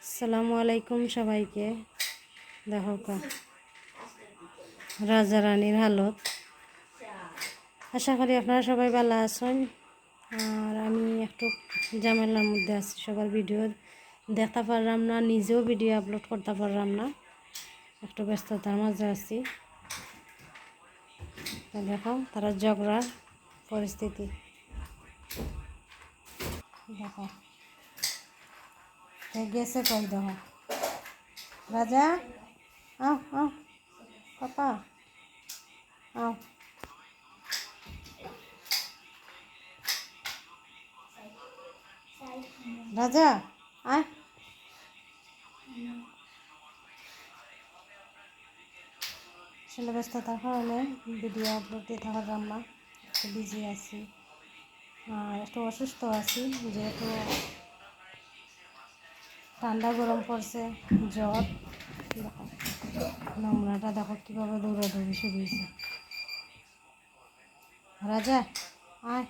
আসসালামু আলাইকুম সবাইকে। দেখো রাজা রানীর হালত। আশা করি আপনারা সবাই ভালো আছেন। আর আমি একটু ঝামেলার মধ্যে আছি, সবার ভিডিও দেখতে পারলাম না, নিজেও ভিডিও আপলোড করতে পারলাম না, একটু ব্যস্ততার মাঝে আছি। দেখো তারা ঝগড়ার পরিস্থিতি দেখো গেছে কই। দেখো রাজা, আও আও পাপা আও। রাজা আয়। আসলে ব্যস্ততার কারণে ভিডিও আপলোড দিতে পারলাম না, একটু বিজি আছি আর একটু অসুস্থ আছি, যেহেতু ঠান্ডা গরম পড়ছে, জ্বর। দেখো নোংরাটা দেখো কীভাবে দৌড়াদৌড়ি শুরু হয়েছে। রাজা আয়।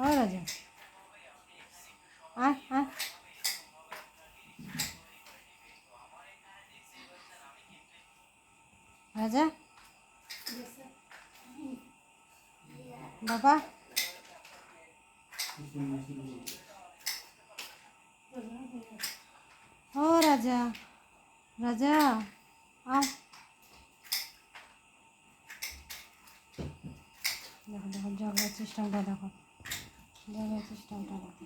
ও রাজা আয় আয়। রাজা বাবা ও রাজা, রাজা আও। দেখো দেখো জলের সিস্টেমটা, দেখো জলের সিস্টেমটা দেখো।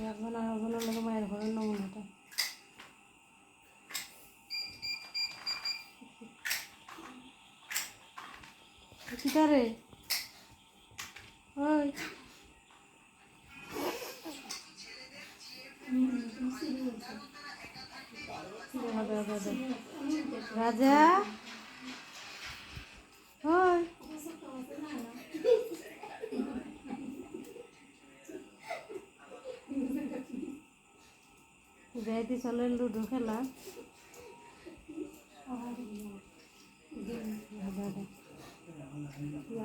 একজন আর একজনের লোক মায়ের ঘরের নমুনাটা। কি করে ওই রাজা ওই যাইতে চলে লুডো খেলা।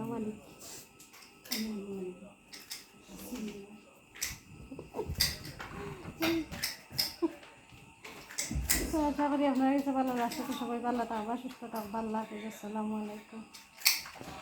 মালিক আশা করি আপনার কাছে ভালো লাগছে, সবাই ভালো থাকবা, সুস্থ থাকবা। আল্লাহ হাফেজ, আসসালামু আলাইকুম।